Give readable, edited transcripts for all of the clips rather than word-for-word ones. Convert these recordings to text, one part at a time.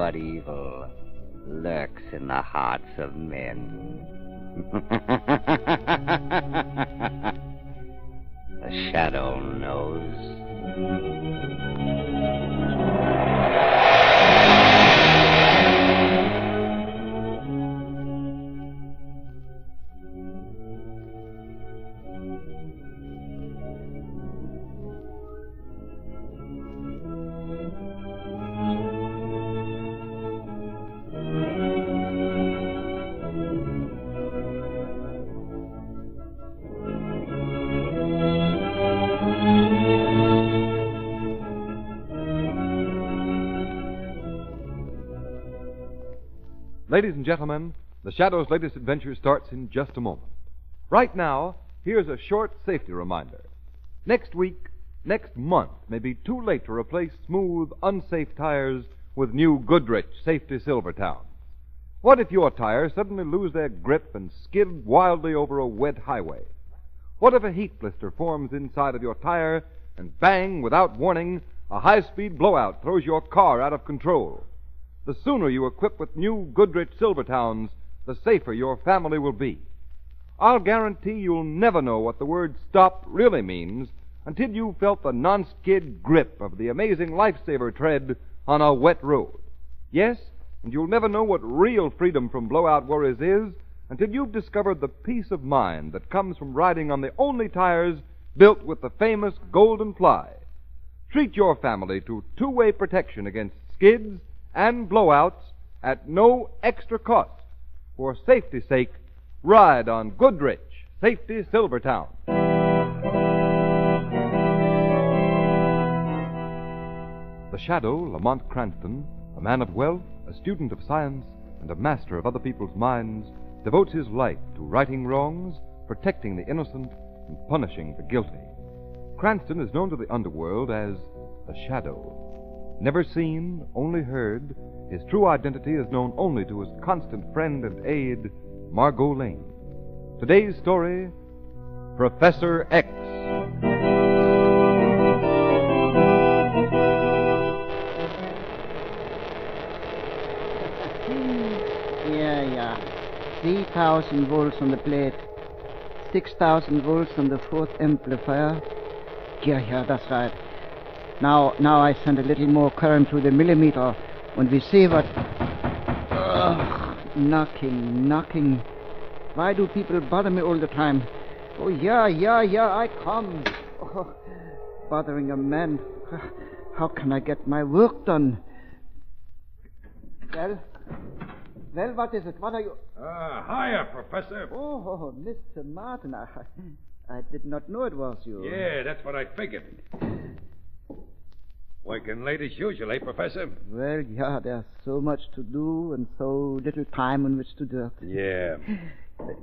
but evil lurks in the hearts of men. The shadow knows. Ladies and gentlemen, the Shadow's latest adventure starts in just a moment. Right now, here's a short safety reminder. Next week, next month may be too late to replace smooth, unsafe tires with new Goodrich Safety Silvertown. What if your tires suddenly lose their grip and skid wildly over a wet highway? What if a heat blister forms inside of your tire and bang, without warning, a high-speed blowout throws your car out of control? The sooner you equip with new Goodrich Silvertowns, the safer your family will be. I'll guarantee you'll never know what the word stop really means until you've felt the non-skid grip of the amazing lifesaver tread on a wet road. Yes, and you'll never know what real freedom from blowout worries is until you've discovered the peace of mind that comes from riding on the only tires built with the famous Golden Fly. Treat your family to two-way protection against skids and blowouts at no extra cost. For safety's sake, ride on Goodrich Safety Silvertown. The Shadow, Lamont Cranston, a man of wealth, a student of science, and a master of other people's minds, devotes his life to righting wrongs, protecting the innocent, and punishing the guilty. Cranston is known to the underworld as the Shadow. Never seen, only heard, his true identity is known only to his constant friend and aide, Margot Lane. Today's story, Professor X. Yeah. 3,000 volts on the plate. 6,000 volts on the fourth amplifier. Yeah, that's right. Now I send a little more current to the millimeter, and we see what... knocking. Why do people bother me all the time? Oh, yeah, I come. Oh, bothering a man. How can I get my work done? Well, what is it? What are you... Hiya, Professor. Oh, Mr. Martin, I did not know it was you. Yeah, that's what I figured. Working late as usual, eh, Professor? Well, yeah, there's so much to do and so little time in which to do it. Yeah.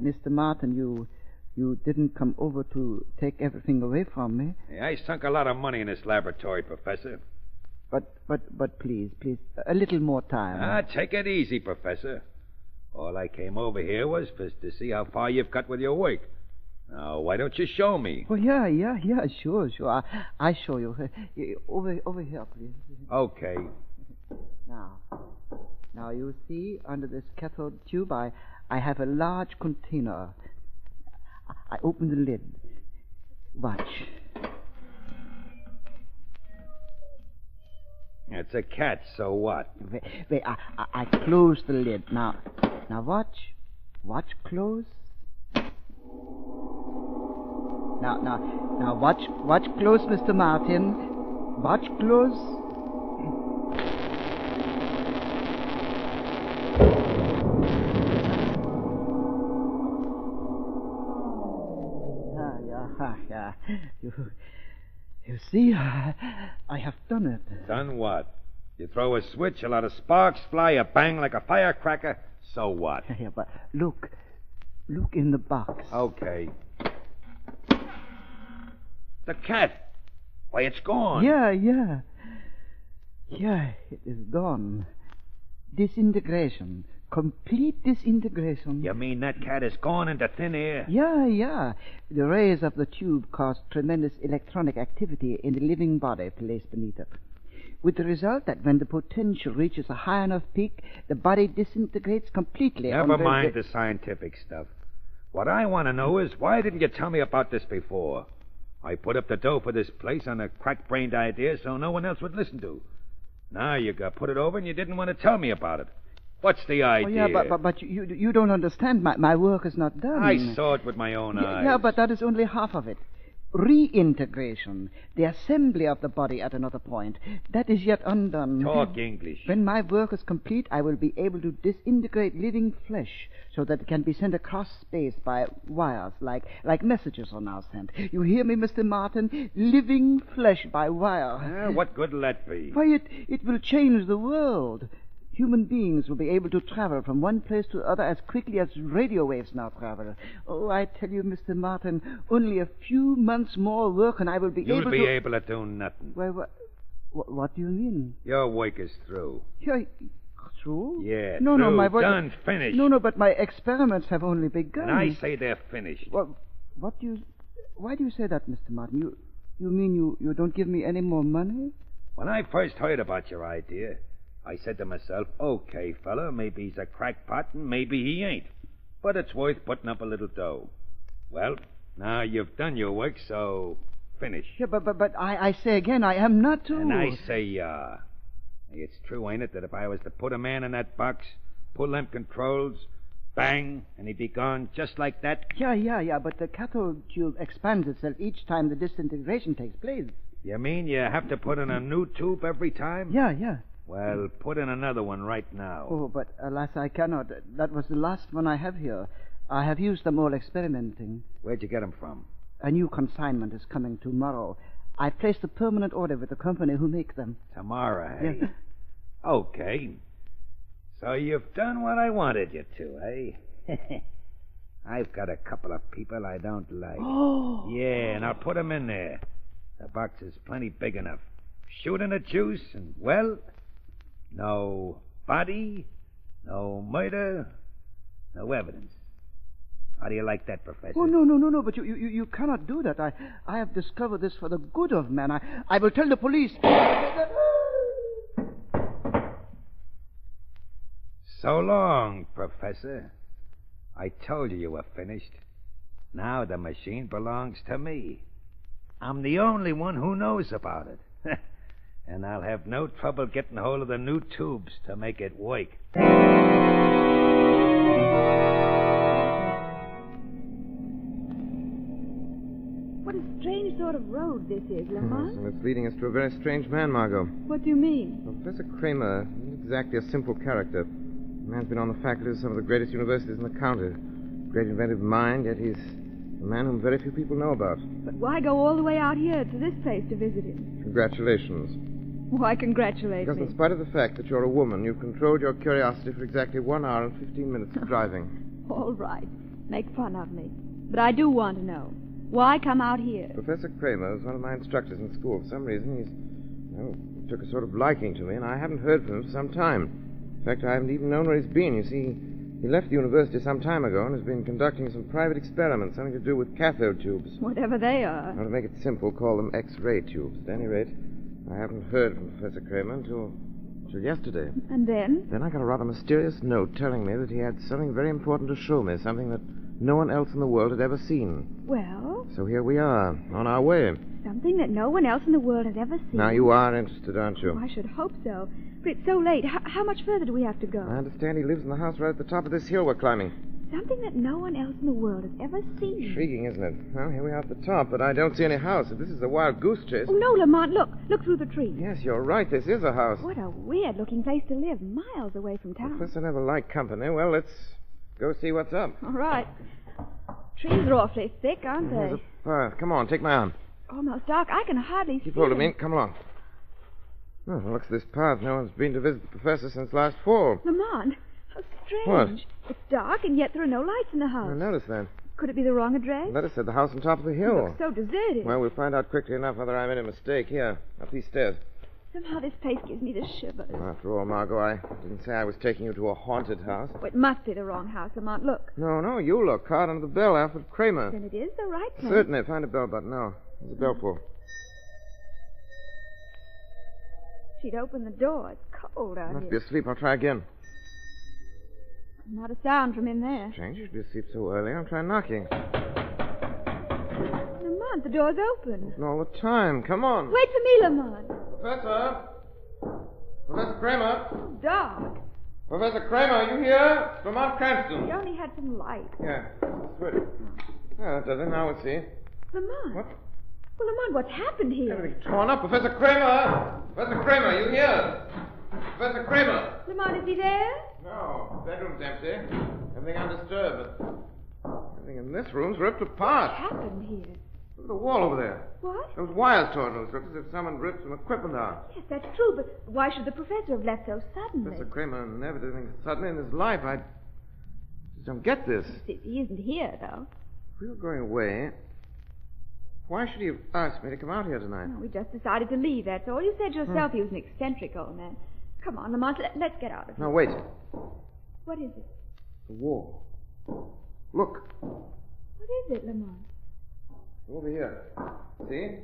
Mr. Martin, you didn't come over to take everything away from me. Yeah, I sunk a lot of money in this laboratory, Professor. But please, a little more time. Take it easy, Professor. All I came over here was to see how far you've got with your work. Now, why don't you show me? Well, yeah, sure. I show you. Over here, please. Okay. Now you see, under this cathode tube, I have a large container. I open the lid. Watch. It's a cat, so what? Wait, I close the lid. Now watch. Watch close. Now watch close, Mr. Martin. Watch close. Yeah. You see, I have done it. Done what? You throw a switch, a lot of sparks fly, a bang like a firecracker. So what? Yeah, but look in the box. Okay. The cat. Why, it's gone. Yeah, it is gone. Disintegration. Complete disintegration. You mean that cat is gone into thin air? Yeah. The rays of the tube caused tremendous electronic activity in the living body placed beneath it. with the result that when the potential reaches a high enough peak, the body disintegrates completely. Never under mind the scientific stuff. What I want to know is, why didn't you tell me about this before? I put up the dough for this place on a crack-brained idea so no one else would listen to. Now you got put it over and you didn't want to tell me about it. What's the idea? Oh, yeah, but you don't understand. My work is not done. I saw it with my own eyes. Yeah, but that is only half of it. Reintegration, the assembly of the body at another point, that is yet undone. Talk English. When my work is complete, I will be able to disintegrate living flesh so that it can be sent across space by wires, like messages are now sent. You hear me, Mr. Martin? Living flesh by wire. What good will that be? Why, it will change the world. Human beings will be able to travel from one place to the other as quickly as radio waves now travel. Oh, I tell you, Mr. Martin, only a few months more work and I will be able to... You'll be able to do nothing. Why, what do you mean? Your work is through. You're through? Yeah, no, through. No, my boy... Done, finished. No, but my experiments have only begun. And I say they're finished. Well, why do you say that, Mr. Martin? You mean you don't give me any more money? When I first heard about your idea, I said to myself, okay, fella, maybe he's a crackpot and maybe he ain't. But it's worth putting up a little dough. Well, now you've done your work, so finish. Yeah, but I say again, I am not to... And I say, it's true, ain't it, that if I was to put a man in that box, pull them controls, bang, and he'd be gone just like that? Yeah, but the cathode tube expands itself each time the disintegration takes place. You mean you have to put in a new tube every time? Yeah. Well, put in another one right now. Oh, but alas, I cannot. That was the last one I have here. I have used them all experimenting. Where'd you get them from? A new consignment is coming tomorrow. I placed a permanent order with the company who make them. Tomorrow, eh? Yes. Okay. So you've done what I wanted you to, eh? I've got a couple of people I don't like. Oh! Yeah, and I'll put them in there. The box is plenty big enough. Shoot in the juice, and, well, no body, no murder, no evidence. How do you like that, Professor? Oh, no, but you cannot do that. I have discovered this for the good of man. I will tell the police. So long, Professor. I told you were finished. Now the machine belongs to me. I'm the only one who knows about it. And I'll have no trouble getting hold of the new tubes to make it work. What a strange sort of road this is, Lamont. And it's leading us to a very strange man, Margot. What do you mean? Professor Kramer isn't exactly a simple character. The man's been on the faculty of some of the greatest universities in the county. Great inventive mind, yet he's a man whom very few people know about. But why go all the way out here to this place to visit him? Congratulations. Why congratulate Because me? in spite of the fact that you're a woman, you've controlled your curiosity for exactly 1 hour and 15 minutes of driving. All right. Make fun of me. But I do want to know. Why come out here? Professor Kramer was one of my instructors in school. For some reason, he took a sort of liking to me, and I haven't heard from him for some time. In fact, I haven't even known where he's been. You see, he left the university some time ago and has been conducting some private experiments, something to do with cathode tubes. Whatever they are. Now, to make it simple, call them X-ray tubes. At any rate, I haven't heard from Professor Kramer until yesterday. And then? Then I got a rather mysterious note telling me that he had something very important to show me, something that no one else in the world had ever seen. Well? So here we are, on our way. Something that no one else in the world has ever seen. Now, you are interested, aren't you? Oh, I should hope so. But it's so late. How much further do we have to go? I understand he lives in the house right at the top of this hill we're climbing. Something that no one else in the world has ever seen. Intriguing, isn't it? Well, here we are at the top, but I don't see any house. If this is a wild goose chase... Oh, no, Lamont, look. Look through the trees. Yes, you're right. This is a house. What a weird-looking place to live, miles away from town. Professor never liked company. Well, let's go see what's up. All right. Trees are awfully thick, aren't There's they? a path. Come on, take my arm. Almost dark. I can hardly see. Keep hold of them. me. Come along. Oh, looks this path. No one's been to visit the professor since last fall. Lamont, how strange. What? It's dark, and yet there are no lights in the house. I noticed that. Could it be the wrong address? The letter said the house on top of the It hill. looks so deserted. Well, we'll find out quickly enough whether I made a mistake. Here, up these stairs. Somehow this place gives me the shivers. Well, after all, Margot, I didn't say I was taking you to a haunted house. Oh, it must be the wrong house, Lamont. Look. No, you look. Card under the bell, Alfred Kramer. Then it is the right place. Certainly. Find a bell button now. There's a bell pull. She'd open the door. It's cold out Must here. be asleep. I'll try again. Not a sound from in there. Strange, you should be asleep so early. I'll try knocking. Lamont, the door's open. Open all the time. Come on. Wait for me, Lamont. Professor? Professor Kramer? Dark. Professor Kramer, are you here? It's Lamont We Cranston. only had some light. Yeah, good. Yeah, that does it. Now let's see. Lamont. What? Well, Lamont, what's happened here? Everything's torn up. Professor Kramer! Professor Kramer, are you here? Professor Kramer! Lamont, is he there? No, bedroom's empty. Everything undisturbed, but everything in this room's ripped apart. What happened here? Look at the wall over there. What? Those wires torn loose. Looks as if someone ripped some equipment out. Yes, that's true, but why should the professor have left so suddenly? Professor Kramer never did anything suddenly in his life. I just don't get this. He isn't here, though. If we were going away, why should he have asked me to come out here tonight? No, we just decided to leave, that's all. You said yourself he was an eccentric old man. Come on, Lamont, let's get out of here. Now, wait. What is it? The wall. Look. What is it, Lamont? Over here. See?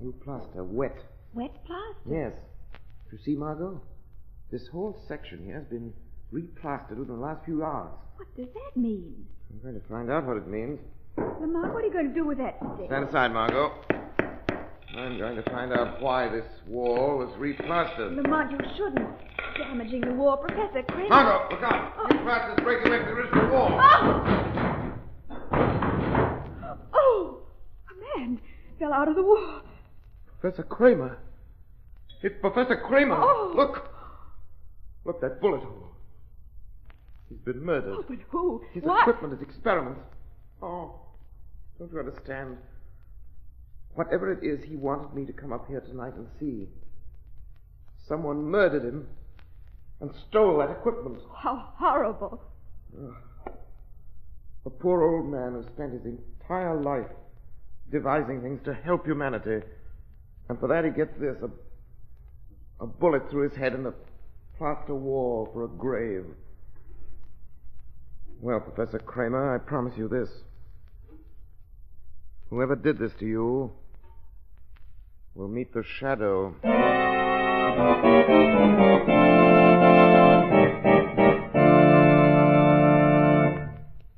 New plaster. Wet. Wet plaster? Yes. You see, Margot? This whole section here has been replastered within the last few hours. What does that mean? I'm going to find out what it means. Lamont, what are you going to do with that stick? Stand aside, Margot. I'm going to find out why this wall was replastered. Lamont, you shouldn't. Damaging the wall. Professor Kramer. Margot, look out! Replaster's breaking away from the original wall. Oh! A man fell out of the wall. Professor Kramer. It's Professor Kramer. Oh. Look. Look, that bullet hole. He's been murdered. Oh, but who? His What? equipment, his experiments. Oh, don't you understand? Whatever it is, he wanted me to come up here tonight and see. Someone murdered him and stole that equipment. How horrible. A poor old man who spent his entire life devising things to help humanity. And for that he gets this, a bullet through his head and a plaster wall for a grave. Well, Professor Kramer, I promise you this. Whoever did this to you will meet the shadow.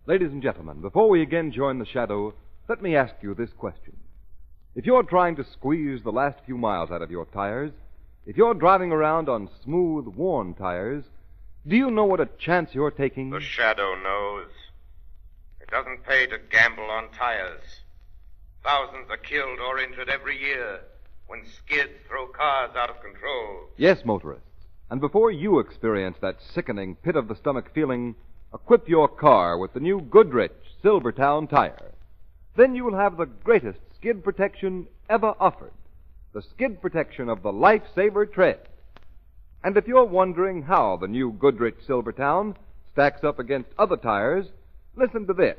Ladies and gentlemen, before we again join the shadow, let me ask you this question. If you're trying to squeeze the last few miles out of your tires, if you're driving around on smooth, worn tires, do you know what a chance you're taking? The shadow knows. It doesn't pay to gamble on tires. Thousands are killed or injured every year when skids throw cars out of control. Yes, motorists. And before you experience that sickening pit-of-the-stomach feeling, equip your car with the new Goodrich Silvertown tire. Then you will have the greatest skid protection ever offered, the skid protection of the Lifesaver tread. And if you're wondering how the new Goodrich Silvertown stacks up against other tires, listen to this.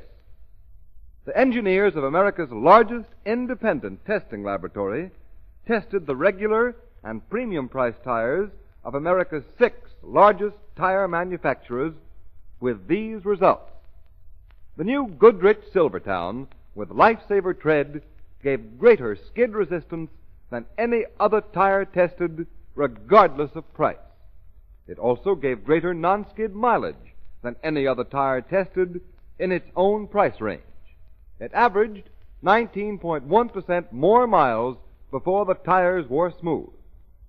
The engineers of America's largest independent testing laboratory tested the regular and premium price tires of America's 6 largest tire manufacturers with these results. The new Goodrich Silvertown with Lifesaver tread gave greater skid resistance than any other tire tested, regardless of price. It also gave greater non-skid mileage than any other tire tested in its own price range. It averaged 19.1% more miles before the tires wore smooth.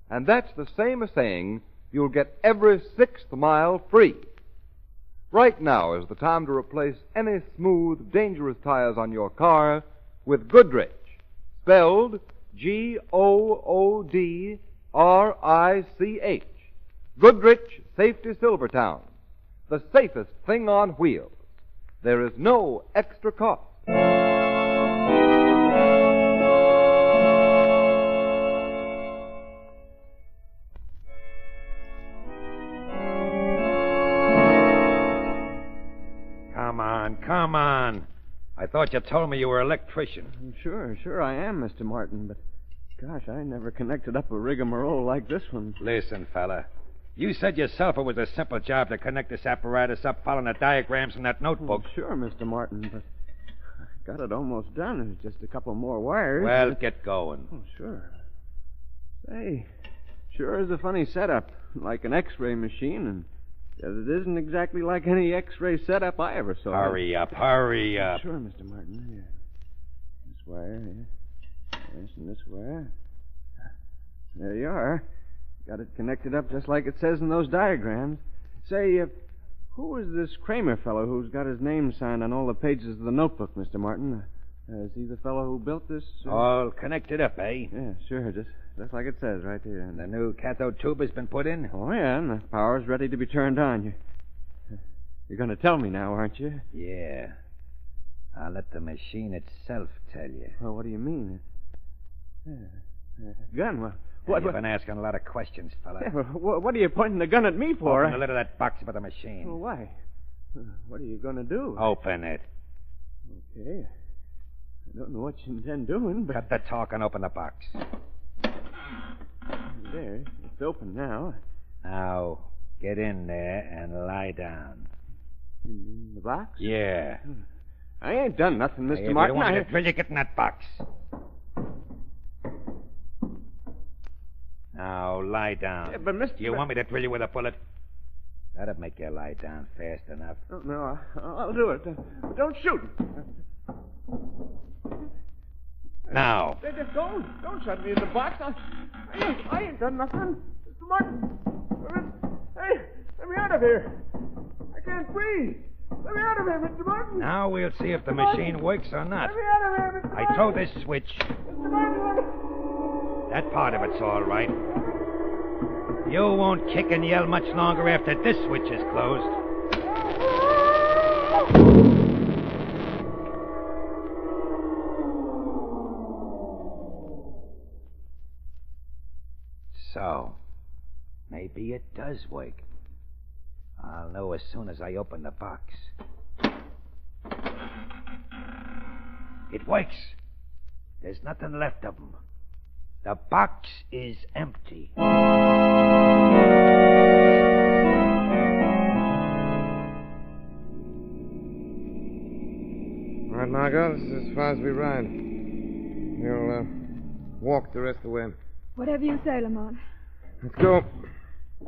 And that's the same as saying you'll get every 6th mile free. Right now is the time to replace any smooth, dangerous tires on your car with Goodrich, spelled Goodrich. Goodrich Safety Silvertown, the safest thing on wheels. There is no extra cost. Come on. I thought you told me you were an electrician. Sure I am, Mr. Martin, but gosh, I never connected up a rigmarole like this one. Listen, fella. You said yourself it was a simple job to connect this apparatus up following the diagrams in that notebook. Sure, Mr. Martin, but I got it almost done. There's just a couple more wires. Well, get going. Oh, sure. Say, Sure is a funny setup, like an X-ray machine, and yet it isn't exactly like any X-ray setup I ever saw. Hurry up, hurry up. Sure, Mr. Martin. Here. This wire, here. Yes, and this wire. There you are. Got it connected up just like it says in those diagrams. Say, who is this Kramer fellow who's got his name signed on all the pages of the notebook, Mr. Martin? Is he the fellow who built this? All connected up, eh? Yeah, sure. Just like it says right here. And the new cathode tube has been put in? Oh, yeah, and the power's ready to be turned on. You're going to tell me now, aren't you? Yeah. I'll let the machine itself tell you. Well, what do you mean? Gun? What? You've been asking a lot of questions, fella. Yeah, what are you pointing the gun at me for? Open the lid of that box by the machine. Well, why? What are you going to do? Open it. Okay. I don't know what you intend doing, but... Cut the talk and open the box. There. It's open now. Now, get in there and lie down. In the box? Yeah. I ain't done nothing, Mr. Hey, Martin. If you don't want me to drill you, get in that box. Now, lie down. Yeah, but, Mr. You want me to drill you with a bullet? That'd make you lie down fast enough. Oh, no, I'll do it. Don't shoot. Now. Just don't shut me in the box. I ain't done nothing. Mr. Martin. Hey, let me out of here. I can't breathe. Let me out of here, Mr. Martin. Now we'll see if the machine works or not. Let me out of here, Mr. Martin. I throw this switch. Mr. Martin. That part of it's all right. You won't kick and yell much longer after this switch is closed. So, maybe it does work. I'll know as soon as I open the box. It works. There's nothing left of them. The box is empty. All right, Margot, this is as far as we ride. We'll walk the rest of the way. Whatever you say, Lamont. Let's go.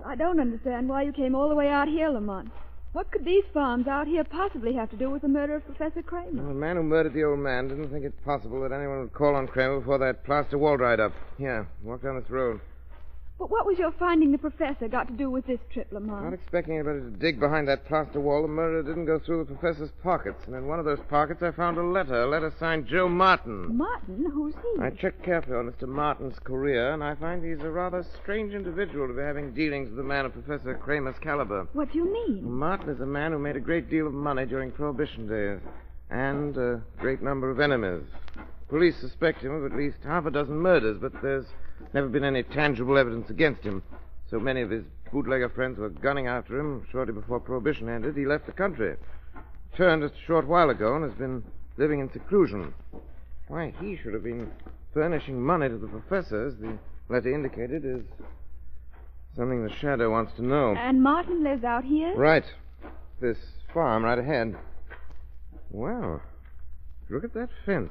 I don't understand why you came all the way out here, Lamont. What could these farms out here possibly have to do with the murder of Professor Kramer? Well, the man who murdered the old man didn't think it possible that anyone would call on Kramer before that plaster wall dried up. Here, walk down this road. But what was your finding the professor got to do with this trip, Lamont? Not expecting anybody to dig behind that plaster wall, the murderer didn't go through the professor's pockets. And in one of those pockets I found a letter signed Joe Martin. Martin? Who's he? I checked carefully on Mr. Martin's career, and I find he's a rather strange individual to be having dealings with a man of Professor Kramer's caliber. What do you mean? Martin is a man who made a great deal of money during Prohibition days, and a great number of enemies. Police suspect him of at least half a dozen murders, but there's never been any tangible evidence against him. So many of his bootlegger friends were gunning after him. Shortly before Prohibition ended, he left the country. Returned just a short while ago and has been living in seclusion. Why he should have been furnishing money to the professor, as the letter indicated, is something the Shadow wants to know. And Martin lives out here? Right. This farm right ahead. Well, look at that fence.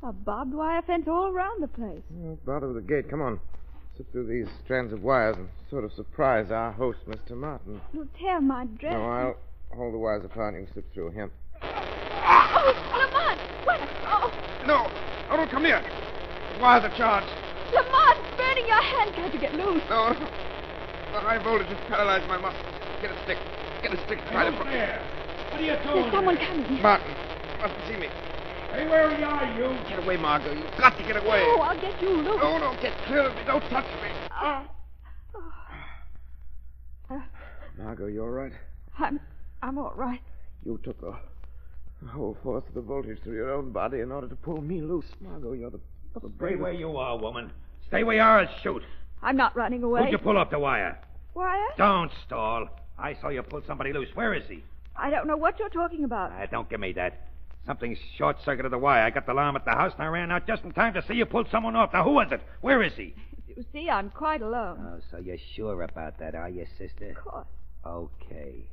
A barbed wire fence all around the place. Oh, bother with the gate. Come on. Slip through these strands of wires and sort of surprise our host, Mr. Martin. You'll tear my dress. No, I'll hold the wires apart and you can slip through here. Oh, Lamont! What? Oh, No, don't come near. The wires are charged. Lamont! Burning your hand. Can't you get loose? No. The high voltage has paralyzed my muscles. Get a stick. Get a stick and try to... there. What are you doing? There's someone coming. Martin, you mustn't see me. Hey, where are you? Get away, Margot. You've got to get away. Oh, I'll get you loose. No, don't get clear of me. Don't touch me. Margot, you all right? I'm all right. You took the whole force of the voltage through your own body in order to pull me loose. Margot, you're the Stay bravest... where you are, woman. Stay where you are and shoot. I'm not running away. Who'd you pull off the wire? Wire? Don't stall. I saw you pull somebody loose. Where is he? I don't know what you're talking about. Don't give me that. Something short-circuited the wire. I got the alarm at the house, and I ran out just in time to see you pull someone off. Now, who was it? Where is he? You see, I'm quite alone. Oh, so you're sure about that, are you, sister? Of course. Okay.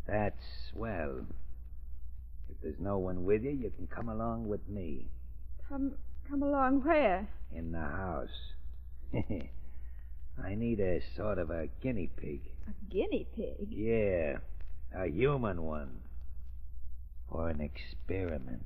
That's swell. If there's no one with you, you can come along with me. Come along where? In the house. I need a sort of a guinea pig. A guinea pig? Yeah, a human one. For an experiment.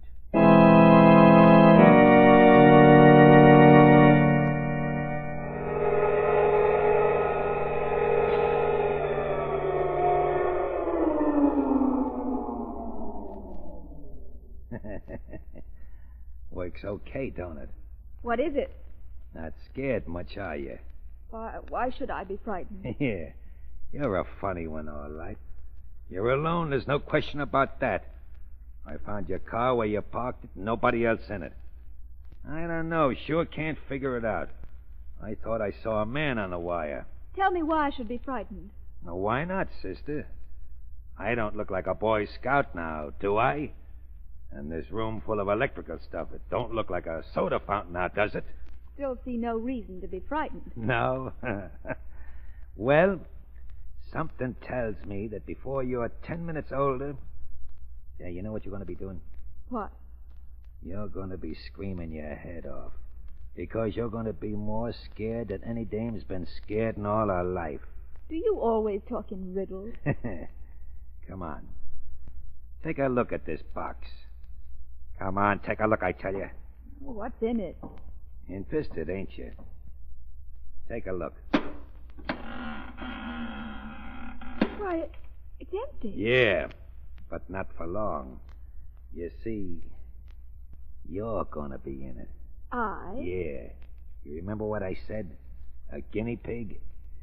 Works okay, don't it? What is it? Not scared much, are you? Why should I be frightened? Yeah, you're a funny one, all right. You're alone, there's no question about that. I found your car where you parked it, nobody else in it. I don't know, sure can't figure it out. I thought I saw a man on the wire. Tell me why I should be frightened. Now, why not, sister? I don't look like a Boy Scout now, do I? And this room full of electrical stuff, it don't look like a soda fountain now, does it? Still see no reason to be frightened. No? Well, something tells me that before you're 10 minutes older... Yeah, you know what you're going to be doing? What? You're going to be screaming your head off. Because you're going to be more scared than any dame's been scared in all her life. Do you always talk in riddles? Come on. Take a look at this box. Come on, take a look, I tell you. What's in it? Interested, ain't you? Take a look. Why, it's empty. Yeah, but not for long. You see, you're gonna be in it. I? Yeah. You remember what I said? A guinea pig?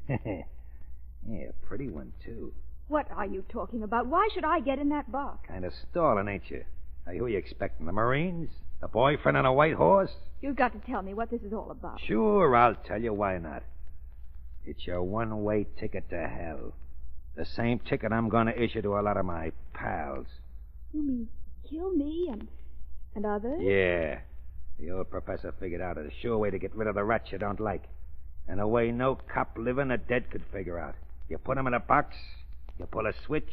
Yeah, pretty one, too. What are you talking about? Why should I get in that box? Kind of stalling, ain't you? Hey, who are you expecting? The Marines? The boyfriend on a white horse? You've got to tell me what this is all about. Sure, I'll tell you. Why not? It's your one-way ticket to hell. The same ticket I'm going to issue to a lot of my pals. You mean kill me and others? Yeah. The old professor figured out a sure way to get rid of the rats you don't like. And a way no cop living or dead could figure out. You put 'em in a box, you pull a switch,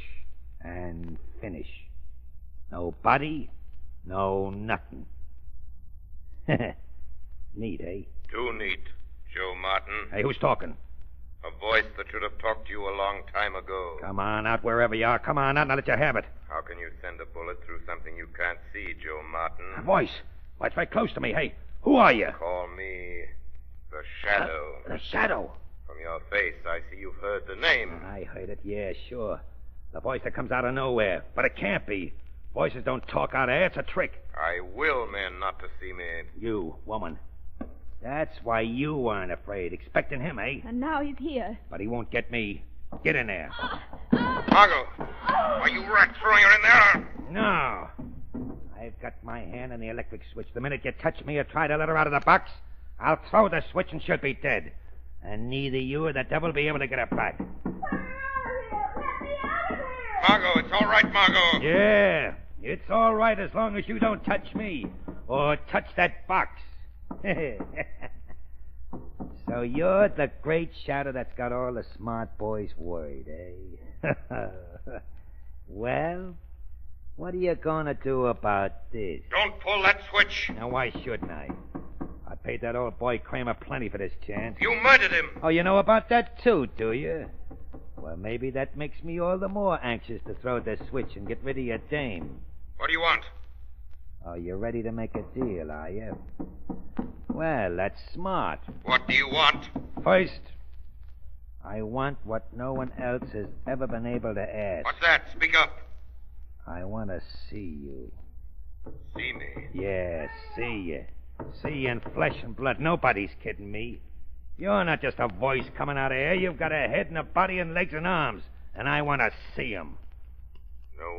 and finish. No body, no nothing. Neat, eh? Too neat, Joe Martin. Hey, who's talking? A voice that should have talked to you a long time ago. Come on out wherever you are. Come on out and I'll let you have it. How can you send a bullet through something you can't see, Joe Martin? A voice. Why, it's right close to me. Hey, who are you? Call me the Shadow. The Shadow. From your face, I see you've heard the name. I heard it, yeah, sure. The voice that comes out of nowhere. But it can't be. Voices don't talk out of air. It's a trick. I will men not to see me. You, woman. That's why you weren't afraid. Expecting him, eh? And now he's here. But he won't get me. Get in there. Margot! Are you rats throwing her in there? No. I've got my hand on the electric switch. The minute you touch me or try to let her out of the box, I'll throw the switch and she'll be dead. And neither you or the devil will be able to get her back. Margot, it's all right, Margot. Yeah, it's all right as long as you don't touch me or touch that box. So you're the great Shadow that's got all the smart boys worried, eh? Well, what are you going to do about this? Don't pull that switch. Now, why shouldn't I? I paid that old boy Kramer plenty for this chance. You murdered him. Oh, you know about that, too, do you? Well, maybe that makes me all the more anxious to throw the switch and get rid of your dame. What do you want? Oh, you're ready to make a deal, are you? Well, that's smart. What do you want? First, I want what no one else has ever been able to ask. What's that? Speak up. I want to see you. See me? Yeah, see you. See you in flesh and blood. Nobody's kidding me. You're not just a voice coming out of air. You've got a head and a body and legs and arms. And I want to see 'em. No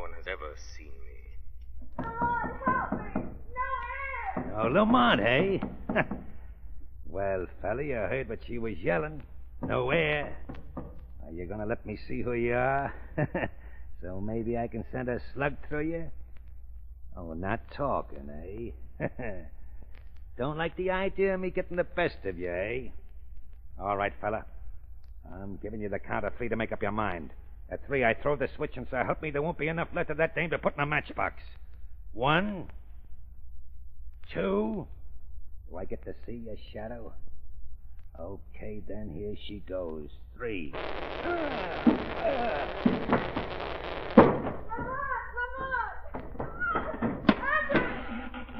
one has ever seen me. Oh, Lamont, eh? Well, fella, you heard what she was yelling. No air. Are you going to let me see who you are? So maybe I can send a slug through you? Oh, not talking, eh? Don't like the idea of me getting the best of you, eh? All right, fella. I'm giving you the count of 3 to make up your mind. At 3, I throw the switch, and so help me, there won't be enough left of that dame to put in a matchbox. 1, 2. Do I get to see your Shadow? Okay, then here she goes. 3. It's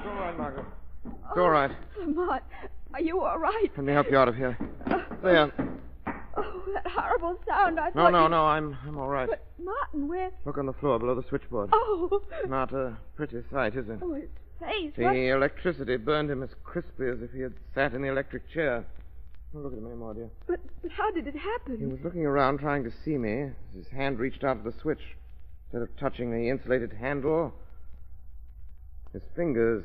all right, Margot. It's all right. Lamont, are you all right? Let me help you out of here. There. Oh, that horrible sound. I No, thought no, you... no. I'm all right. But, Martin, where... Look on the floor below the switchboard. Oh. Not a pretty sight, is it? Oh, his face. The What... electricity burned him as crisply as if he had sat in the electric chair. Oh, look at him anymore, dear. But how did it happen? He was looking around trying to see me as his hand reached out to the switch. Instead of touching the insulated handle, his fingers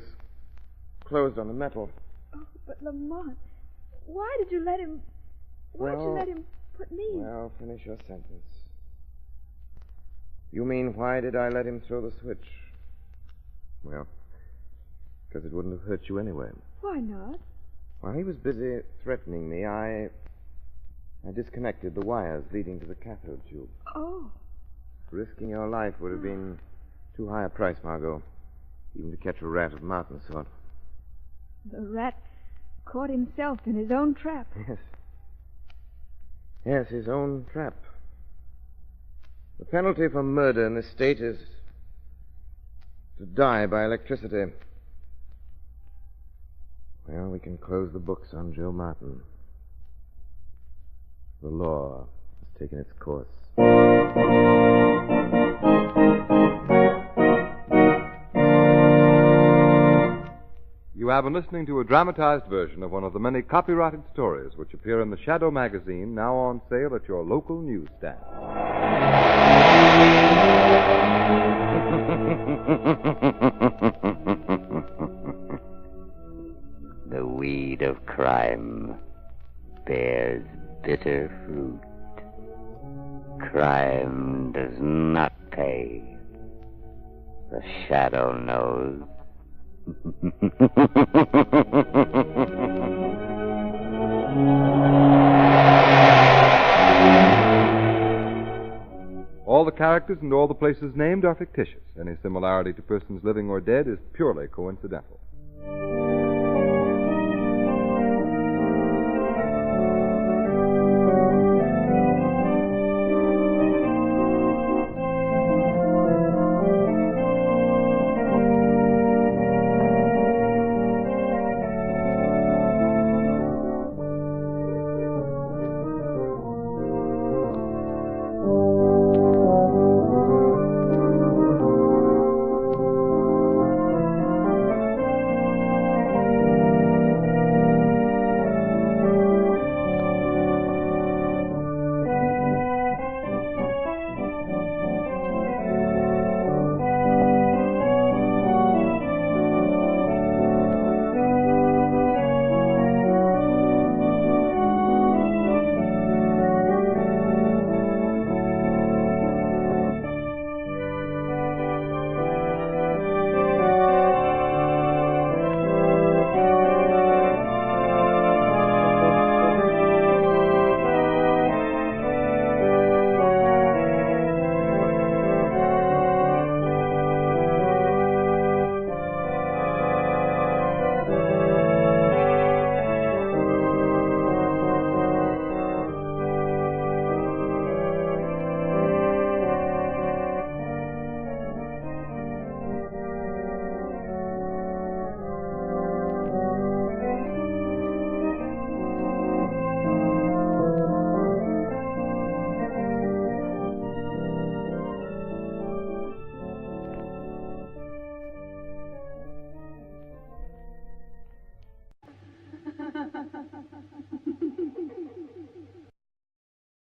closed on the metal. Oh, but Lamont, why did you let him... Why'd you let him put me... Well, finish your sentence. You mean, why did I let him throw the switch? Well, because it wouldn't have hurt you anyway. Why not? While he was busy threatening me, I disconnected the wires leading to the cathode tube. Oh. Risking your life would have been too high a price, Margot, even to catch a rat of Martin's sort. The rat caught himself in his own trap. Yes. Yes, his own trap. The penalty for murder in this state is to die by electricity. Well, we can close the books on Joe Martin. The law has taken its course. You have been listening to a dramatized version of one of the many copyrighted stories which appear in the Shadow magazine, now on sale at your local newsstand. The weed of crime bears bitter fruit. Crime does not pay. The Shadow knows. All the characters and all the places named are fictitious. Any similarity to persons living or dead is purely coincidental.